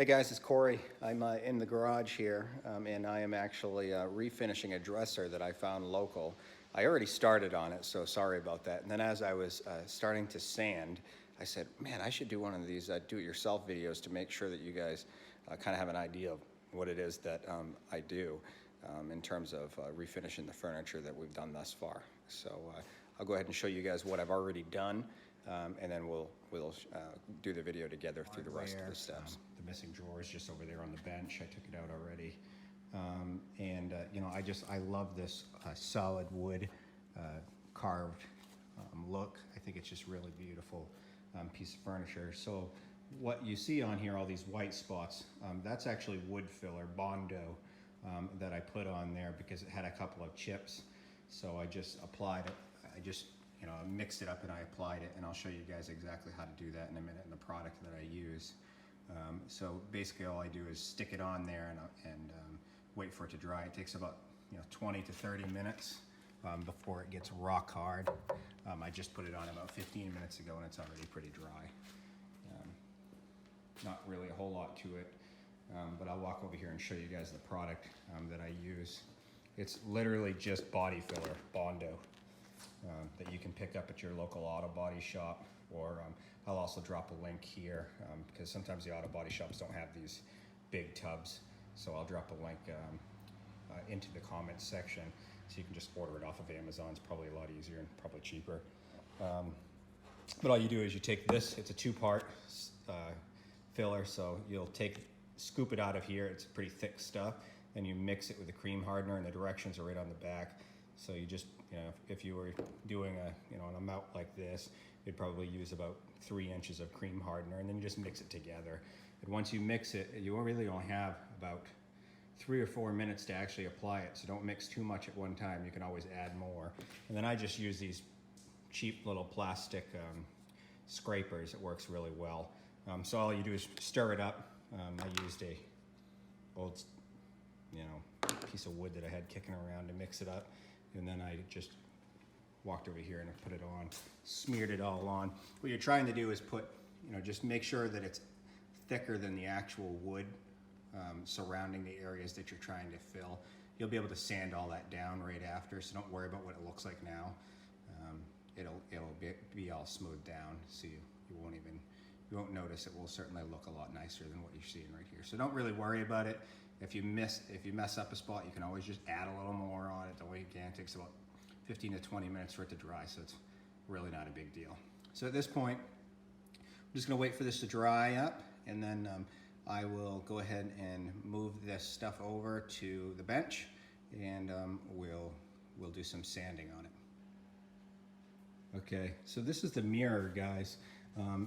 Hey guys, it's Corey. I'm in the garage here, and I am actually refinishing a dresser that I found local. I already started on it, so sorry about that. And then as I was starting to sand, I said, man, I should do one of these do-it-yourself videos to make sure that you guys kind of have an idea of what it is that I do in terms of refinishing the furniture that we've done thus far. So I'll go ahead and show you guys what I've already done, and then we'll do the video together through the rest of the steps. The missing drawer is just over there on the bench. I took it out already. You know, I love this solid wood carved look. I think it's just really beautiful piece of furniture. So what you see on here, all these white spots, that's actually wood filler, Bondo, that I put on there because it had a couple of chips. So I just applied it. You know, I mixed it up and I applied it, and I'll show you guys exactly how to do that in a minute in the product that I use. So basically all I do is stick it on there and wait for it to dry. It takes about 20 to 30 minutes before it gets rock hard. I just put it on about 15 minutes ago and it's already pretty dry. Not really a whole lot to it, but I'll walk over here and show you guys the product that I use. It's literally just body filler, Bondo. That you can pick up at your local auto body shop, or I'll also drop a link here because sometimes the auto body shops don't have these big tubs, so I'll drop a link into the comments section so you can just order it off of Amazon. It's probably a lot easier and probably cheaper. But all you do is you take this, it's a two-part filler, so you'll scoop it out of here. It's pretty thick stuff, and you mix it with the cream hardener, and the directions are right on the back. So you just, if you were doing an amount like this, you'd probably use about 3 inches of cream hardener, and then you just mix it together. And once you mix it, you really only have about 3 or 4 minutes to actually apply it. So don't mix too much at one time. You can always add more. And then I just use these cheap little plastic scrapers. It works really well. So all you do is stir it up. I used a old, piece of wood that I had kicking around to mix it up. And then I just walked over here and I put it on, smeared it all on. What you're trying to do is put, just make sure that it's thicker than the actual wood surrounding the areas that you're trying to fill. You'll be able to sand all that down right after, so don't worry about what it looks like now. It'll be all smoothed down, so you won't notice. It will certainly look a lot nicer than what you're seeing right here. So don't really worry about it. If you mess up a spot, you can always just add a little more on it. The way you can. It takes about 15 to 20 minutes for it to dry, so it's really not a big deal. So at this point, I'm just gonna wait for this to dry up, and then I will go ahead and move this stuff over to the bench, and we'll do some sanding on it. Okay, so this is the mirror, guys.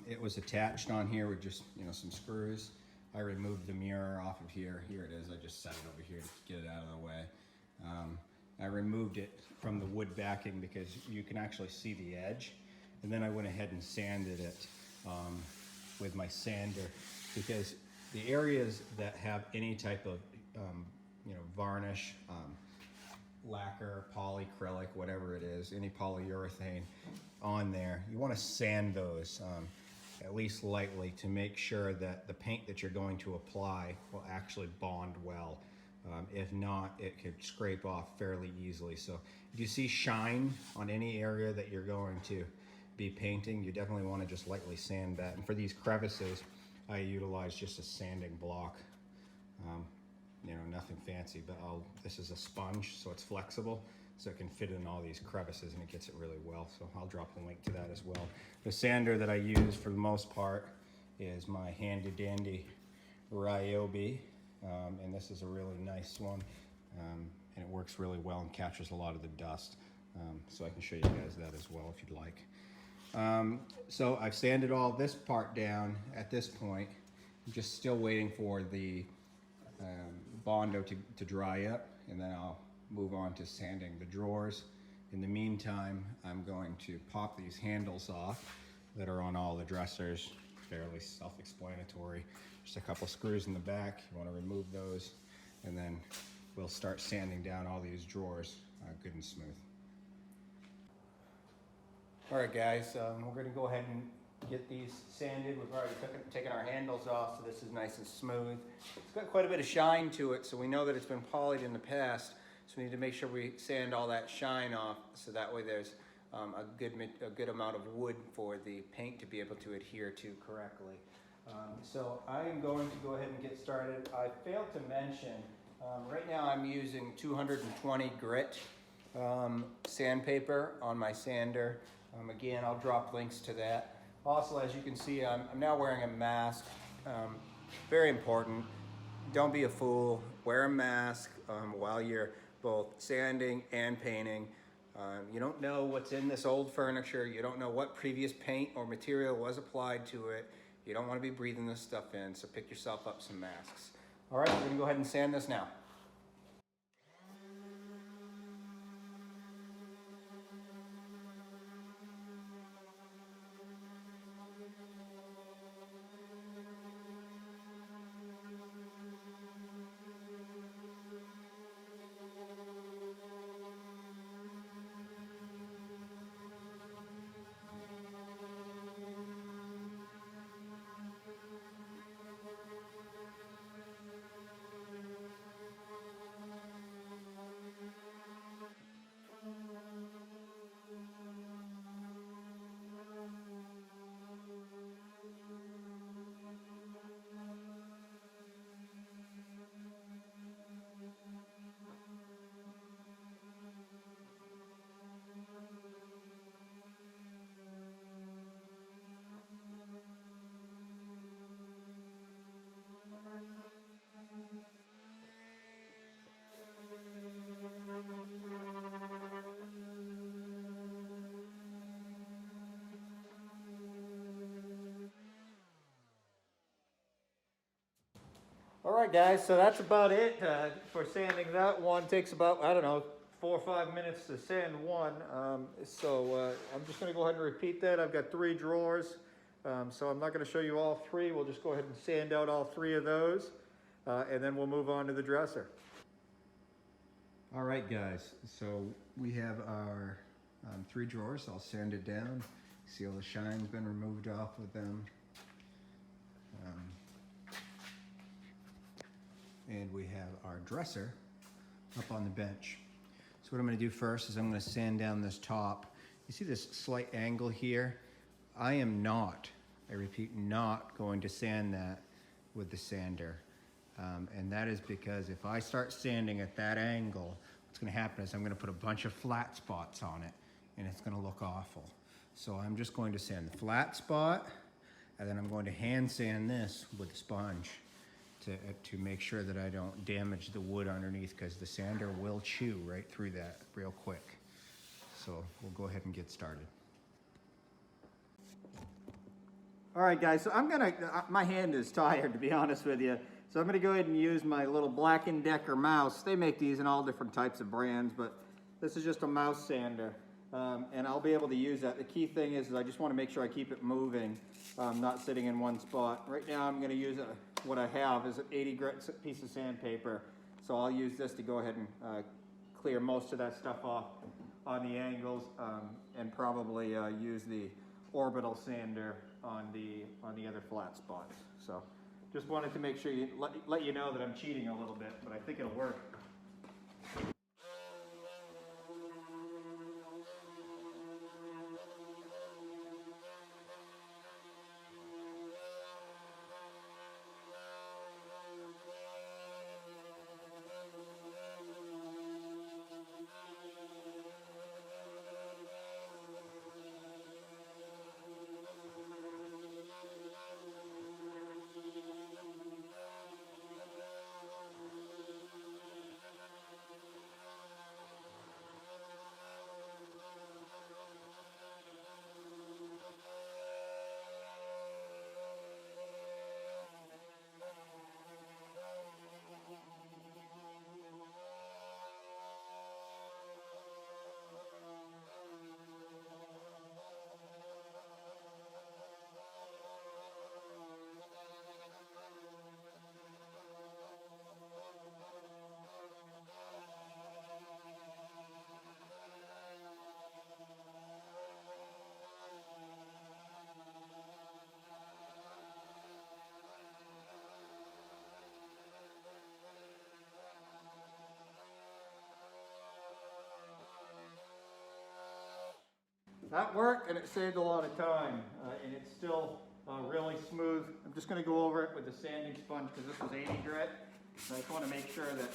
It was attached on here with just some screws. I removed the mirror off of here. Here it is. I just set it over here to get it out of the way. I removed it from the wood backing because you can actually see the edge. And then I went ahead and sanded it with my sander, because the areas that have any type of varnish, lacquer, polyacrylic, whatever it is, any polyurethane on there, you want to sand those at least lightly to make sure that the paint that you're going to apply will actually bond well. If not, it could scrape off fairly easily. So if you see shine on any area that you're going to be painting, you definitely want to just lightly sand that. And for these crevices, I utilize just a sanding block. Nothing fancy, but this is a sponge, so it's flexible, so it can fit in all these crevices, and it gets it really well. So I'll drop a link to that as well. The sander that I use for the most part is my handy dandy Ryobi, and this is a really nice one, and it works really well and captures a lot of the dust. So I can show you guys that as well if you'd like. So I've sanded all this part down at this point. I'm just still waiting for the Bondo to dry up, and then I'll move on to sanding the drawers. In the meantime, I'm going to pop these handles off that are on all the dressers. Fairly self-explanatory. Just a couple screws in the back. You want to remove those, and then we'll start sanding down all these drawers good and smooth. All right, guys, we're going to go ahead and get these sanded. We've already taken our handles off, so this is nice and smooth. It's got quite a bit of shine to it, so we know that it's been polished in the past. So we need to make sure we sand all that shine off, so that way there's a good amount of wood for the paint to be able to adhere to correctly. So I am going to go ahead and get started. I failed to mention, right now I'm using 220 grit sandpaper on my sander. Again, I'll drop links to that. Also, as you can see, I'm now wearing a mask. Very important. Don't be a fool. Wear a mask while you're both sanding and painting. You don't know what's in this old furniture. You don't know what previous paint or material was applied to it. You don't want to be breathing this stuff in, so pick yourself up some masks. All right, we're going to go ahead and sand this now. All right, guys, so that's about it for sanding that one. Takes about, I don't know, 4 or 5 minutes to sand one. I'm just going to go ahead and repeat that. I've got 3 drawers, so I'm not going to show you all 3. We'll just go ahead and sand out all 3 of those, and then we'll move on to the dresser. All right, guys, so we have our 3 drawers. I'll sand it down. See all the shine's been removed off of them. And we have our dresser up on the bench. So what I'm going to do first is I'm going to sand down this top. You see this slight angle here? I am not, I repeat, not going to sand that with the sander. And that is because if I start sanding at that angle, what's going to happen is I'm going to put a bunch of flat spots on it, and it's going to look awful. So I'm just going to sand the flat spot, and then I'm going to hand sand this with a sponge to make sure that I don't damage the wood underneath, because the sander will chew right through that real quick. So we'll go ahead and get started. All right, guys, so my hand is tired, to be honest with you. So I'm gonna go ahead and use my little Black & Decker mouse. They make these in all different types of brands, but this is just a mouse sander. And I'll be able to use that. The key thing is I just want to make sure I keep it moving, not sitting in one spot. Right now I'm going to use what I have is an 80 grit piece of sandpaper. So I'll use this to go ahead and clear most of that stuff off on the angles, and probably use the orbital sander on the other flat spots. So just wanted to make sure let you know that I'm cheating a little bit, but I think it'll work. that worked and it saved a lot of time, and it's still really smooth. I'm just going to go over it with the sanding sponge because this was 80 grit. I just want to make sure that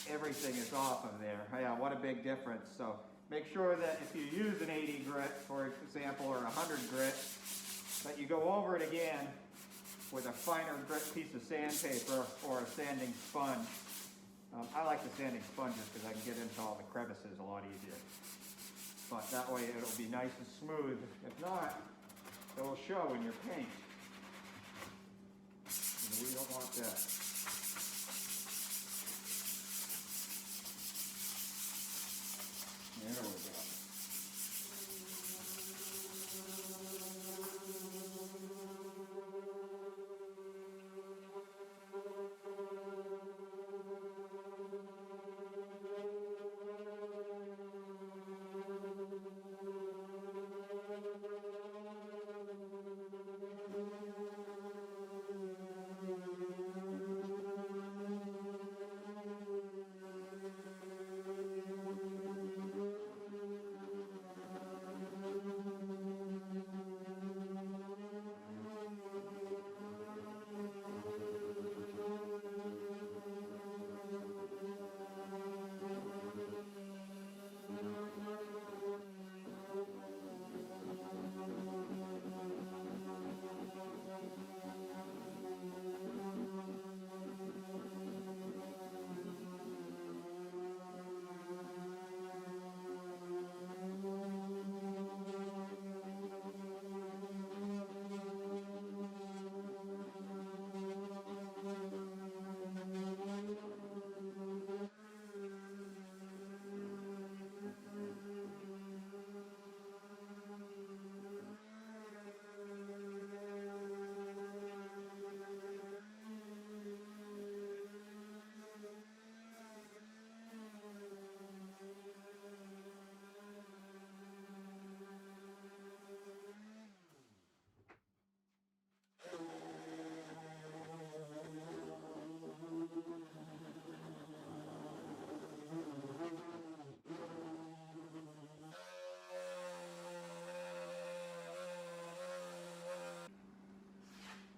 everything is off of there. Yeah, what a big difference. So make sure that if you use an 80 grit, for example, or 100 grit, that you go over it again with a finer grit piece of sandpaper or a sanding sponge. I like the sanding sponges because I can get into all the crevices a lot easier. But that way it'll be nice and smooth. If not, it will show in your paint. And we don't want that. There we go.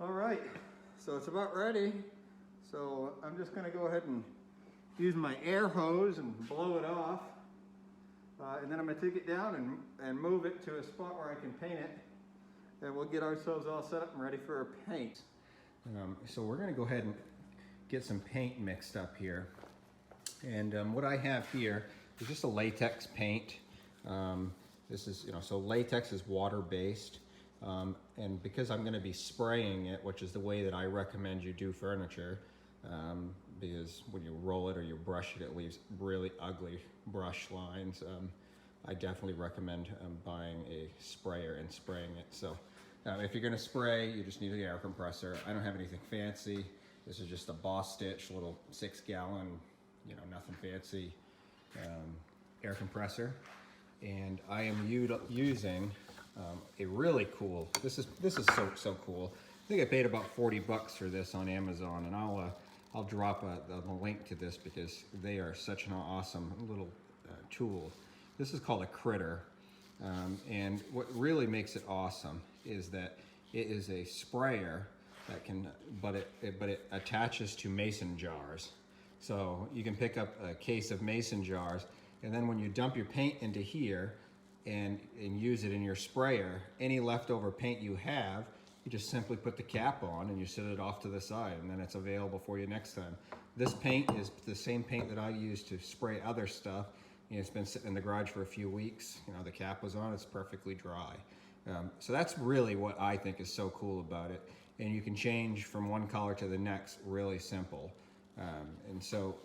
All right, so it's about ready. So I'm just gonna go ahead and use my air hose and blow it off. And then I'm gonna take it down and move it to a spot where I can paint it. And we'll get ourselves all set up and ready for a paint. So we're gonna go ahead and get some paint mixed up here. And what I have here is just a latex paint. This is, so latex is water-based. And because I'm gonna be spraying it, which is the way that I recommend you do furniture, because when you roll it or you brush it, it leaves really ugly brush lines. I definitely recommend buying a sprayer and spraying it. So if you're gonna spray, you just need an air compressor. I don't have anything fancy. This is just a Boss Stitch little 6-gallon, nothing fancy air compressor. And I am using a really cool, this is so cool. I think I paid about 40 bucks for this on Amazon, and I'll drop a link to this because they are such an awesome little tool. This is called a Critter, and what really makes it awesome is that it is a sprayer that can, but it attaches to mason jars. So you can pick up a case of mason jars, and then when you dump your paint into here and use it in your sprayer, any leftover paint you have, you just simply put the cap on and you set it off to the side, and then it's available for you next time. This paint is the same paint that I use to spray other stuff. It's been sitting in the garage for a few weeks. The cap was on, it's perfectly dry. So that's really what I think is so cool about it. And you can change from one color to the next really simple. And so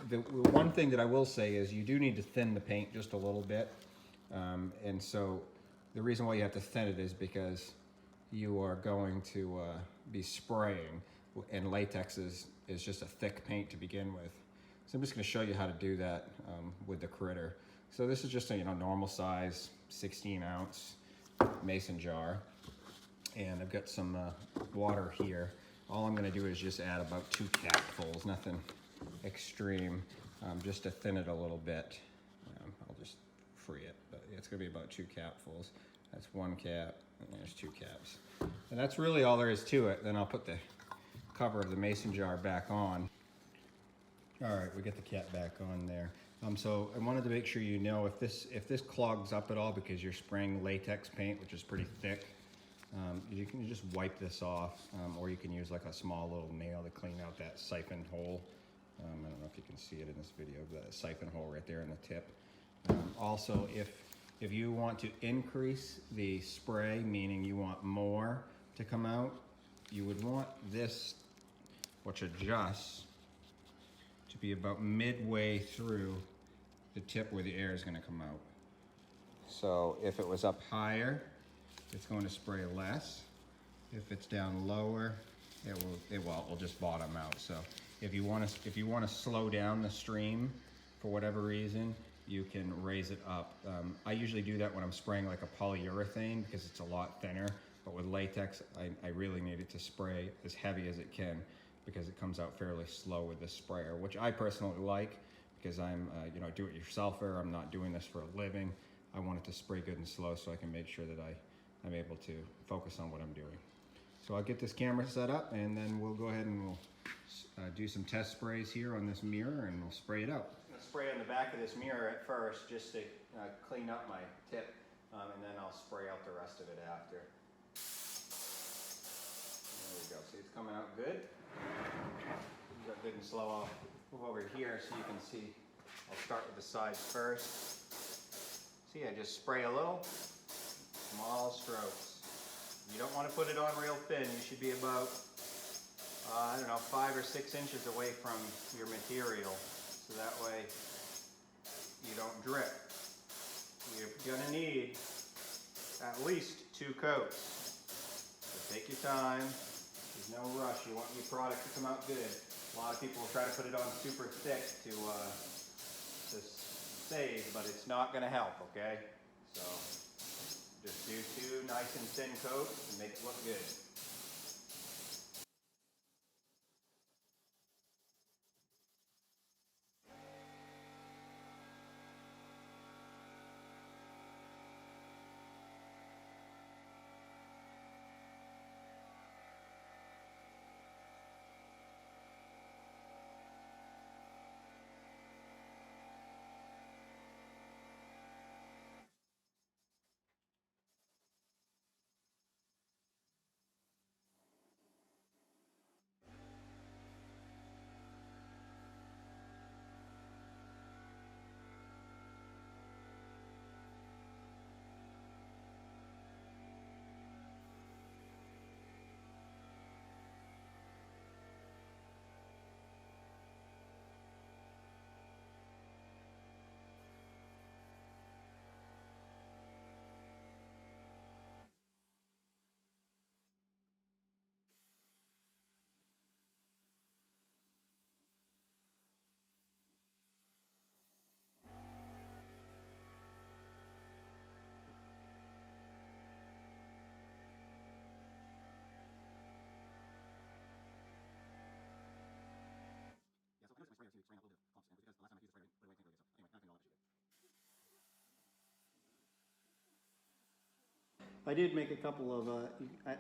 the one thing that I will say is you do need to thin the paint just a little bit. And so the reason why you have to thin it is because you are going to be spraying, and latex is just a thick paint to begin with. So I'm just going to show you how to do that with the Critter. So this is just a normal size 16-ounce mason jar, and I've got some water here. All I'm going to do is just add about 2 capfuls, nothing extreme, just to thin it a little bit. I'll just free it, but it's gonna be about 2 capfuls. That's 1 cap, and there's 2 caps. And that's really all there is to it. Then I'll put the cover of the mason jar back on. All right, we get the cap back on there. So I wanted to make sure you know if this clogs up at all because you're spraying latex paint, which is pretty thick, you can just wipe this off, or you can use like a small little nail to clean out that siphon hole. I don't know if you can see it in this video, but that siphon hole right there in the tip. Also, if you want to increase the spray, meaning you want more to come out, you would want this, which adjusts, to be about midway through the tip where the air is going to come out. So if it was up higher, it's going to spray less. If it's down lower, it will just bottom out. So if you want to slow down the stream for whatever reason, you can raise it up. I usually do that when I'm spraying like a polyurethane because it's a lot thinner. But with latex, I really need it to spray as heavy as it can because it comes out fairly slow with the sprayer, which I personally like because I'm a do-it-yourselfer. I'm not doing this for a living. I want it to spray good and slow so I can make sure that I'm able to focus on what I'm doing. So I'll get this camera set up and then we'll go ahead and we'll do some test sprays here on this mirror and we'll spray it out. I'm gonna spray on the back of this mirror at first just to clean up my tip, and then I'll spray out the rest of it after. There we go. See, it's coming out good. Got good and slow. I'll move over here so you can see. I'll start with the sides first. See, I just spray a little, small strokes. You don't want to put it on real thin. You should be about, 5 or 6 inches away from your material, so that way you don't drip. You're gonna need at least 2 coats. So take your time. There's no rush. You want your product to come out good. A lot of people will try to put it on super thick to save, but it's not going to help, okay? So just do 2 nice and thin coats and make it look good. I did make a couple of,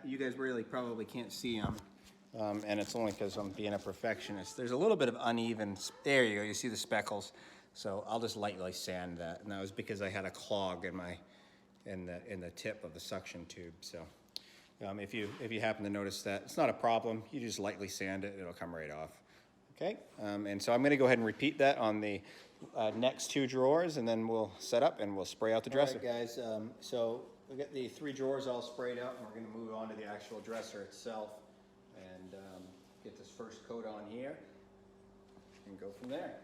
you guys really probably can't see them. And it's only because I'm being a perfectionist. There's a little bit of uneven, there you go, you see the speckles. So I'll just lightly sand that. And that was because I had a clog in the tip of the suction tube. So if you happen to notice that, it's not a problem. You just lightly sand it, it'll come right off. Okay, and so I'm gonna go ahead and repeat that on the next 2 drawers and then we'll set up and we'll spray out the dresser. All right, guys, so we got the 3 drawers all sprayed out and we're gonna move on to the actual dresser itself and get this first coat on here and go from there.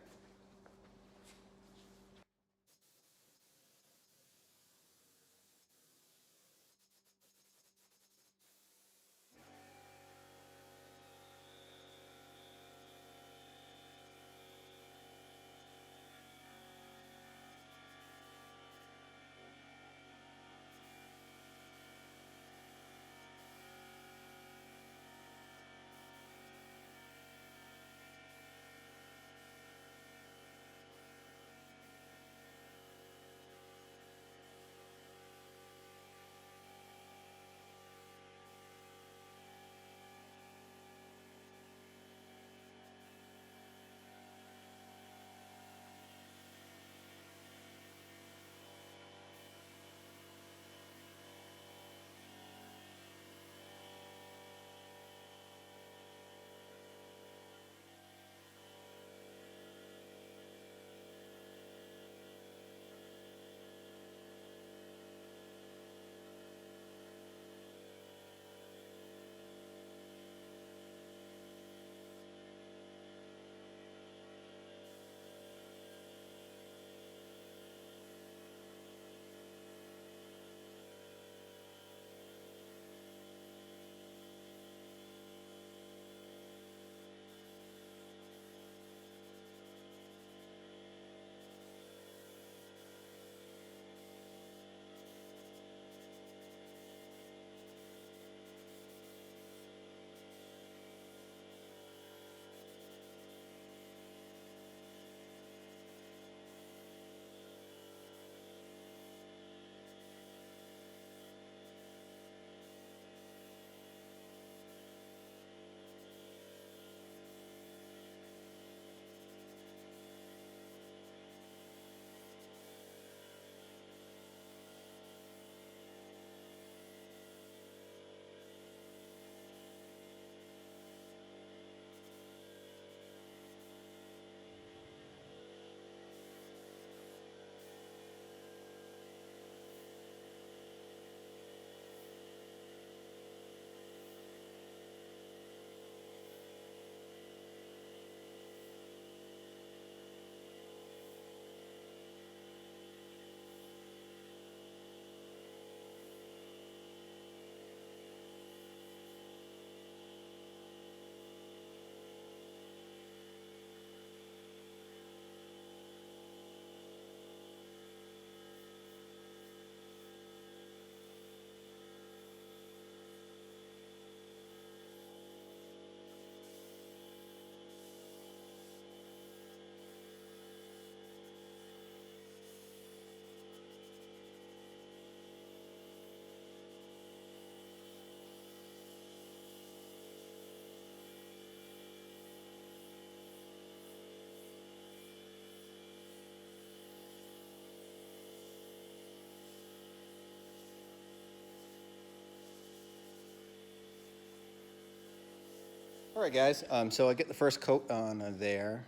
All right, guys, so I get the first coat on there.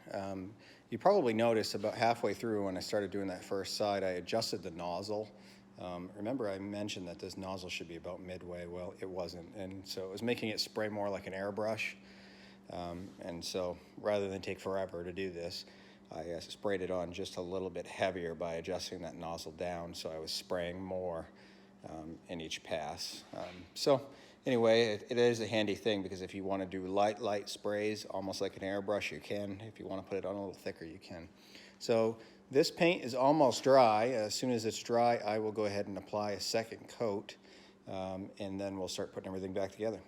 You probably noticed about halfway through when I started doing that first side, I adjusted the nozzle. Remember I mentioned that this nozzle should be about midway. Well, it wasn't, and so it was making it spray more like an airbrush. And so rather than take forever to do this, I sprayed it on just a little bit heavier by adjusting that nozzle down, so I was spraying more in each pass. So anyway, it is a handy thing because if you want to do light sprays, almost like an airbrush, you can. If you want to put it on a little thicker, you can. So this paint is almost dry. As soon as it's dry, I will go ahead and apply a second coat, and then we'll start putting everything back together.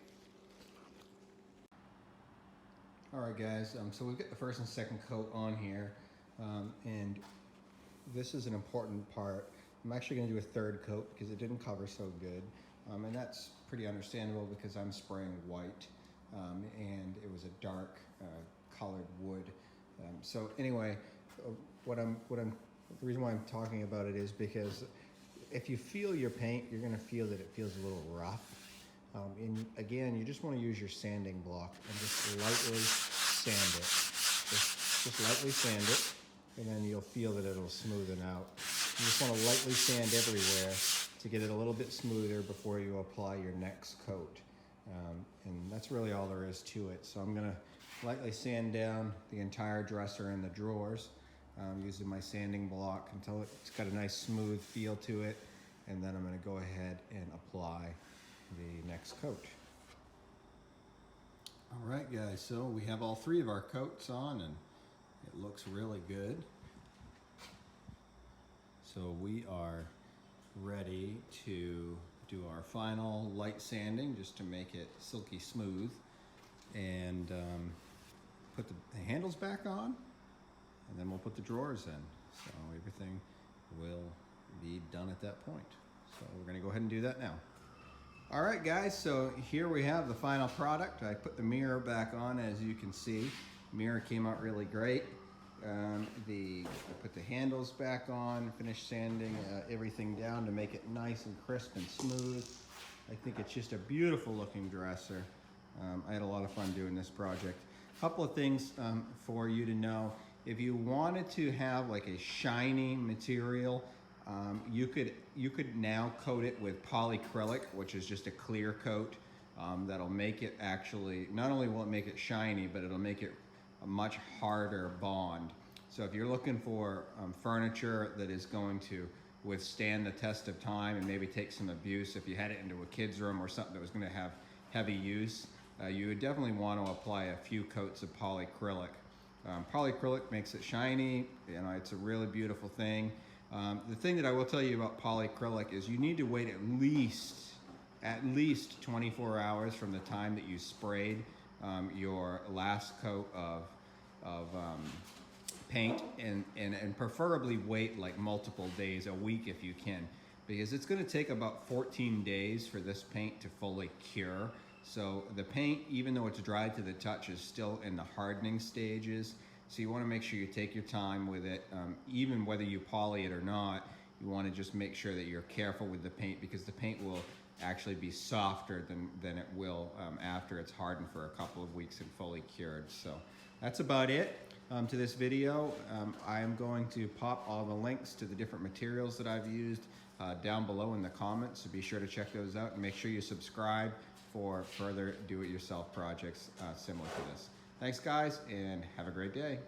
All right, guys, so we've got the first and second coat on here, and this is an important part. I'm actually going to do a third coat because it didn't cover so good, and that's pretty understandable because I'm spraying white, and it was a dark colored wood. So anyway, the reason why I'm talking about it is because if you feel your paint, you're going to feel that it feels a little rough. And again, you just want to use your sanding block and just lightly sand it. Just lightly sand it, and then you'll feel that it'll smoothen out. You just want to lightly sand everywhere to get it a little bit smoother before you apply your next coat. And that's really all there is to it. So I'm going to lightly sand down the entire dresser and the drawers using my sanding block until it's got a nice smooth feel to it. And then I'm going to go ahead and apply the next coat. All right, guys, so we have all three of our coats on and it looks really good. So we are ready to do our final light sanding just to make it silky smooth, and put the handles back on, and then we'll put the drawers in. So everything will be done at that point. So we're going to go ahead and do that now. All right, guys, so here we have the final product. I put the mirror back on, as you can see. Mirror came out really great. I put the handles back on, finished sanding everything down to make it nice and crisp and smooth. I think it's just a beautiful looking dresser. I had a lot of fun doing this project. A couple of things for you to know. If you wanted to have like a shiny material, you could now coat it with polyacrylic, which is just a clear coat that'll make it actually, not only will it make it shiny, but it'll make it a much harder bond. So if you're looking for furniture that is going to withstand the test of time and maybe take some abuse, if you had it into a kid's room or something that was going to have heavy use, you would definitely want to apply a few coats of polyacrylic. Polyacrylic makes it shiny. You know, it's a really beautiful thing. The thing that I will tell you about polyacrylic is you need to wait at least 24 hours from the time that you sprayed your last coat of paint, and preferably wait like multiple days, a week if you can, because it's going to take about 14 days for this paint to fully cure. So the paint, even though it's dried to the touch, is still in the hardening stages. So you want to make sure you take your time with it. Even whether you poly it or not, you want to just make sure that you're careful with the paint, because the paint will actually be softer than it will after it's hardened for a couple of weeks and fully cured. So that's about it to this video. I am going to pop all the links to the different materials that I've used down below in the comments, so be sure to check those out and make sure you subscribe for further do-it-yourself projects similar to this. Thanks, guys, and have a great day.